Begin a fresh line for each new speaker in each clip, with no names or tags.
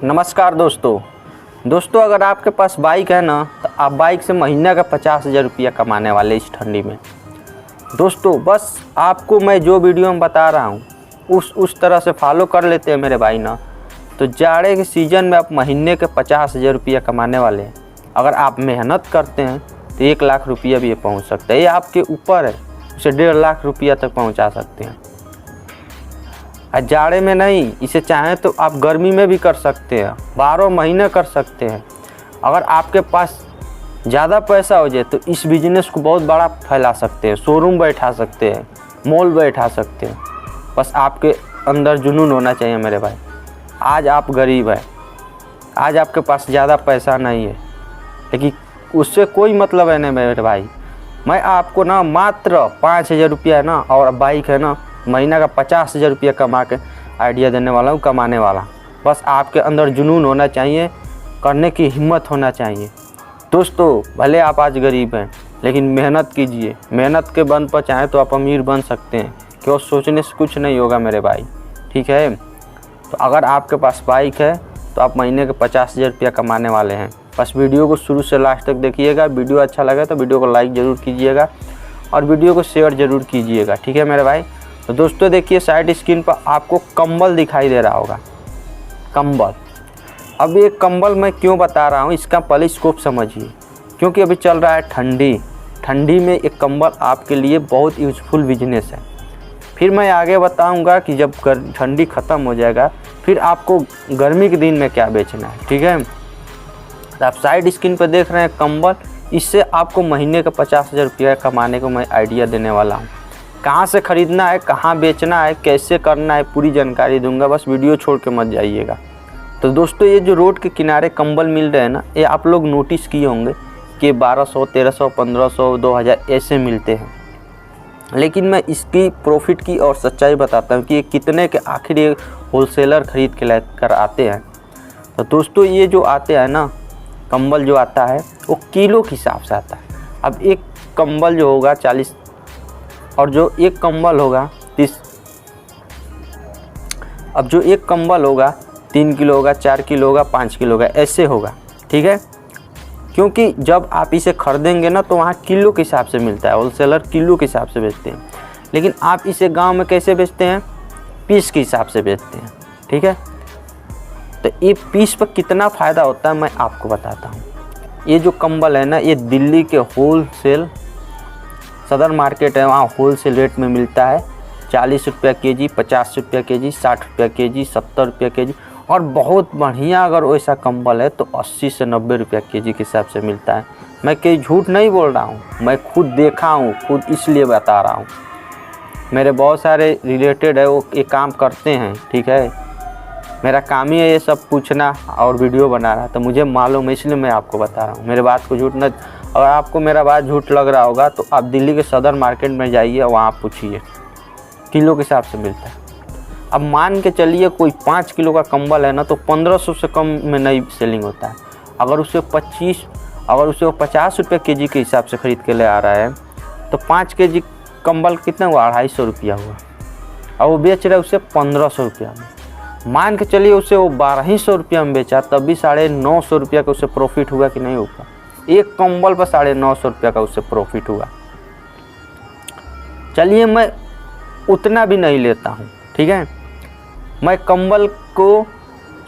नमस्कार दोस्तों अगर आपके पास बाइक है ना तो आप बाइक से महीने का 50,000 रुपया कमाने वाले इस ठंडी में। दोस्तों बस आपको मैं जो वीडियो में बता रहा हूँ उस तरह से फॉलो कर लेते हैं मेरे भाई ना, तो जाड़े के सीज़न में आप महीने के 50,000 रुपया कमाने वाले हैं। अगर आप मेहनत करते हैं तो 1 लाख रुपया भी ये पहुँच सकता है। ये आपके ऊपर है, उसे 1.5 लाख रुपया तक पहुँचा सकते हैं। जाड़े में नहीं, इसे चाहें तो आप गर्मी में भी कर सकते हैं, 12 महीने कर सकते हैं। अगर आपके पास ज़्यादा पैसा हो जाए तो इस बिज़नेस को बहुत बड़ा फैला सकते हैं, शोरूम बैठा सकते हैं, मॉल बैठा सकते हैं। बस आपके अंदर जुनून होना चाहिए मेरे भाई। आज आप गरीब हैं, आज आपके पास ज़्यादा पैसा नहीं है, लेकिन उससे कोई मतलब है नहीं मेरे भाई। मैं आपको ना मात्र 5,000 रुपया है ना, और बाइक है ना, महीना का 50,000 रुपया कमा के आइडिया देने वाला हूँ, कमाने वाला। बस आपके अंदर जुनून होना चाहिए, करने की हिम्मत होना चाहिए। दोस्तों भले आप आज गरीब हैं लेकिन मेहनत कीजिए, मेहनत के बल पर चाहें तो आप अमीर बन सकते हैं। क्यों सोचने से कुछ नहीं होगा मेरे भाई, ठीक है। तो अगर आपके पास बाइक है तो आप महीने के 50,000 रुपया कमाने वाले हैं। बस वीडियो को शुरू से लास्ट तक देखिएगा। वीडियो अच्छा लगे तो वीडियो को लाइक ज़रूर कीजिएगा और वीडियो को शेयर ज़रूर कीजिएगा, ठीक है मेरे भाई। तो दोस्तों देखिए साइड स्क्रीन पर आपको कंबल दिखाई दे रहा होगा, कंबल। अब ये कंबल मैं क्यों बता रहा हूँ, इसका पहले स्कोप समझिए। क्योंकि अभी चल रहा है ठंडी में एक कंबल आपके लिए बहुत यूजफुल बिजनेस है। फिर मैं आगे बताऊँगा कि जब ठंडी ख़त्म हो जाएगा फिर आपको गर्मी के दिन में क्या बेचना है, ठीक है। तो आप साइड स्क्रीन पर देख रहे हैं कंबल, इससे आपको महीने का 50,000 रुपया कमाने को मैं आइडिया देने वाला हूँ। कहाँ से ख़रीदना है, कहाँ बेचना है, कैसे करना है, पूरी जानकारी दूंगा। बस वीडियो छोड़ के मत जाइएगा। तो दोस्तों ये जो रोड के किनारे कंबल मिल रहे हैं ना, ये आप लोग नोटिस किए होंगे कि 1200, 1300, 1500, 2000 ऐसे मिलते हैं। लेकिन मैं इसकी प्रॉफिट की और सच्चाई बताता हूँ कि ये कितने के आखिर ये होलसेलर ख़रीद के लेकर आते हैं। तो दोस्तों ये जो आते हैं ना, कंबल जो आता है वो किलो के हिसाब से आता है। अब एक कंबल जो होगा 40 और जो एक कंबल होगा 30, अब जो एक कंबल होगा 3 किलो होगा, 4 किलो होगा, 5 किलो होगा, ऐसे होगा, ठीक है। क्योंकि जब आप इसे खरीदेंगे ना तो वहाँ किलो के हिसाब से मिलता है, होलसेलर किलो के हिसाब से बेचते हैं। लेकिन आप इसे गांव में कैसे बेचते हैं, पीस के हिसाब से बेचते हैं, ठीक है। तो ये पीस पर कितना फ़ायदा होता है मैं आपको बताता हूँ। ये जो कंबल है ना, ये दिल्ली के होलसेल सदर मार्केट है, वहाँ होलसेल रेट में मिलता है। 40 रुपया केजी, 50 रुपया केजी, 60 रुपया केजी, 70 रुपया केजी, और बहुत बढ़िया अगर वैसा कंबल है तो 80 से 90 रुपया केजी के हिसाब से मिलता है। मैं कहीं झूठ नहीं बोल रहा हूँ, मैं खुद देखा हूँ, खुद इसलिए बता रहा हूँ। मेरे बहुत सारे रिलेटेड है वो ये काम करते हैं, ठीक है। मेरा काम ही है ये सब पूछना और वीडियो बना रहा, तो मुझे मालूम है इसलिए मैं आपको बता रहा हूँ। मेरे बात को झूठ न, अगर आपको मेरा बात झूठ लग रहा होगा तो आप दिल्ली के सदर मार्केट में जाइए, वहाँ पूछिए, किलो के हिसाब से मिलता है। अब मान के चलिए कोई 5 किलो का कंबल है ना तो 1500 से कम में नहीं सेलिंग होता है। अगर उसे 50 रुपये केजी के हिसाब से ख़रीद के ले आ रहा है तो 5 केजी कंबल कितना हुआ, 250 रुपया हुआ, और वो बेच रहा है उसे 1500 रुपया में। मान के चलिए उसे वो 1200 रुपया में बेचा, तब भी 950 रुपया का उसे प्रॉफिट हुआ कि नहीं हुआ। एक कंबल पर 950 रुपया का उससे प्रॉफिट हुआ। चलिए मैं उतना भी नहीं लेता हूँ, ठीक है। मैं कंबल को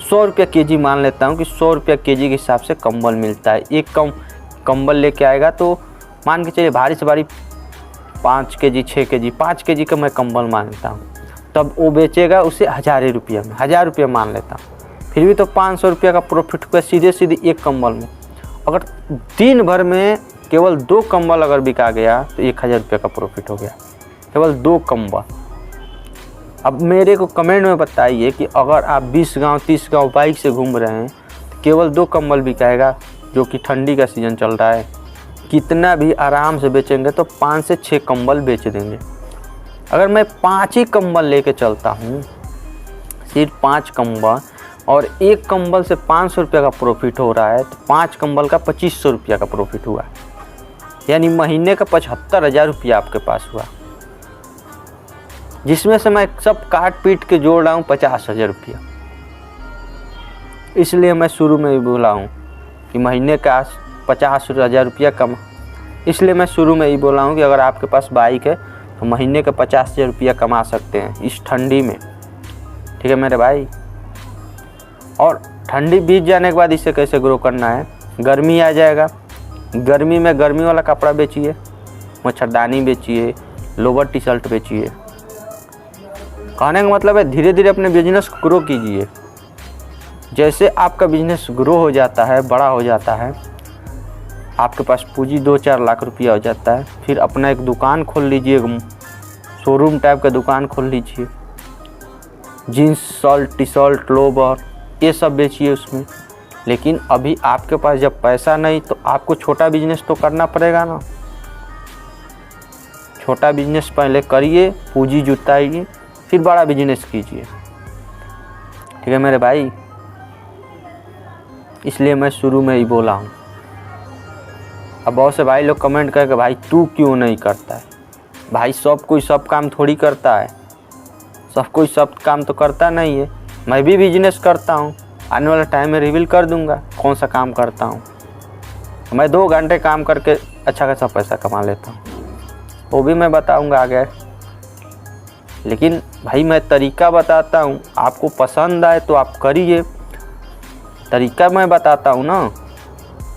100 रुपया केजी मान लेता हूँ कि 100 रुपया केजी के हिसाब से कंबल मिलता है। एक कंबल लेके आएगा तो मान के चलिए भारी से भारी 5 केजी, 6 केजी, 5 केजी का मैं कंबल मांगता हूँ, तब वो बेचेगा उसे 1000 रुपया में, 1000 रुपया मान लेता हूँ। फिर भी तो 500 रुपया का प्रॉफिट हुआ सीधे एक कंबल में। अगर दिन भर में केवल 2 कंबल अगर बिका गया तो 1000 रुपया का प्रॉफिट हो गया, केवल 2 कंबल। अब मेरे को कमेंट में बताइए कि अगर आप 20 गांव 30 गांव बाइक से घूम रहे हैं तो केवल 2 कंबल बिकाएगा, जो कि ठंडी का सीज़न चल रहा है। कितना भी आराम से बेचेंगे तो 5 से 6 कंबल बेच देंगे। अगर मैं 5 ही कंबल लेके चलता हूँ, सिर्फ 5 कंबल, और एक कंबल से 500 रुपया का प्रॉफिट हो रहा है, तो 5 कंबल का 2500 रुपया का प्रॉफिट हुआ, यानी महीने का 75,000 रुपया आपके पास हुआ। जिसमें से मैं सब काट पीट के जोड़ रहा हूँ 50,000 रुपया। इसलिए मैं शुरू में ही बोला हूँ कि महीने का 50,000 रुपया कमा, इसलिए मैं शुरू में ही बोला हूँ कि अगर आपके पास बाइक है तो महीने का 50,000 रुपया कमा सकते हैं इस ठंडी में। ठीक है मेरे भाई। और ठंडी बीत जाने के बाद इसे कैसे ग्रो करना है, गर्मी आ जाएगा, गर्मी में गर्मी वाला कपड़ा बेचिए, मच्छरदानी बेचिए, लोवर टी शर्ट बेचिए। कहने का मतलब है धीरे धीरे अपने बिजनेस को ग्रो कीजिए। जैसे आपका बिजनेस ग्रो हो जाता है, बड़ा हो जाता है, आपके पास पूंजी 2-4 लाख रुपया हो जाता है, फिर अपना एक दुकान खोल लीजिए, शोरूम टाइप का दुकान खोल लीजिए, jeans shirt T shirt lower ये सब बेचिए उसमें। लेकिन अभी आपके पास जब पैसा नहीं तो आपको छोटा बिजनेस तो करना पड़ेगा ना। छोटा बिजनेस पहले करिए, पूंजी जुटाइए, फिर बड़ा बिजनेस कीजिए। ठीक है मेरे भाई। इसलिए मैं शुरू में ही बोला हूँ। अब बहुत से भाई लोग कमेंट करके भाई तू क्यों नहीं करता है। भाई सब कोई सब काम थोड़ी करता है, सब कोई सब काम तो करता नहीं है। मैं भी बिजनेस करता हूँ, आने वाला टाइम में रिवील कर दूंगा कौन सा काम करता हूँ। मैं 2 घंटे काम करके अच्छा खासा पैसा कमा लेता हूँ, वो भी मैं बताऊंगा आगे। लेकिन भाई मैं तरीका बताता हूँ, आपको पसंद आए तो आप करिए। तरीका मैं बताता हूँ ना,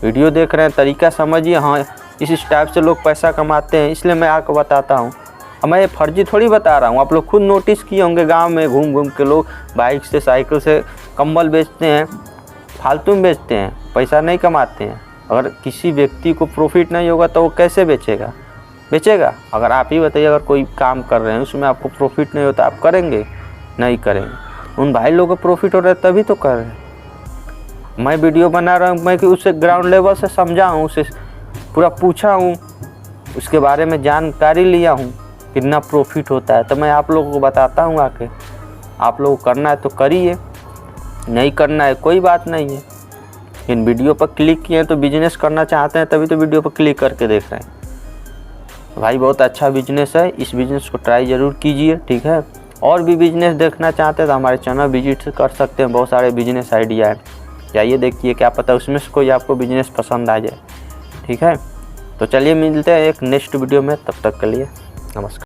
वीडियो देख रहे हैं तरीका समझिए। हाँ इस टाइप से लोग पैसा कमाते हैं, इसलिए मैं आपको बताता हूँ। अब मैं ये फर्जी थोड़ी बता रहा हूँ। आप लोग खुद नोटिस किए होंगे गांव में घूम घूम के लोग बाइक से साइकिल से कंबल बेचते हैं, फालतू में बेचते हैं, पैसा नहीं कमाते हैं। अगर किसी व्यक्ति को प्रॉफिट नहीं होगा तो वो कैसे बेचेगा? अगर आप ही बताइए, अगर कोई काम कर रहे हैं उसमें आपको प्रॉफिट नहीं होता आप करेंगे? नहीं करेंगे। उन भाई लोगों को प्रॉफिट हो रहा है तभी तो कर रहे हैं। मैं वीडियो बना रहा हूँ, मैं कि उसे ग्राउंड लेवल से समझा हूँ, उसे पूरा पूछा हूँ, उसके बारे में जानकारी लिया हूँ कितना प्रॉफिट होता है, तो मैं आप लोगों को बताता हूँ आके। आप लोगों को करना है तो करिए, नहीं करना है कोई बात नहीं है। इन वीडियो पर क्लिक किए तो बिजनेस करना चाहते हैं, तभी तो वीडियो पर क्लिक करके देख रहे हैं। भाई बहुत अच्छा बिजनेस है, इस बिज़नेस को ट्राई ज़रूर कीजिए। ठीक है। और भी बिजनेस देखना चाहते हैं तो हमारे चैनल विजिट कर सकते हैं, बहुत सारे बिजनेस आइडिया है, जाइए देखिए, क्या पता उसमें से कोई आपको बिजनेस पसंद आ जाए। ठीक है। तो चलिए मिलते हैं एक नेक्स्ट वीडियो में, तब तक के लिए नमस्कार।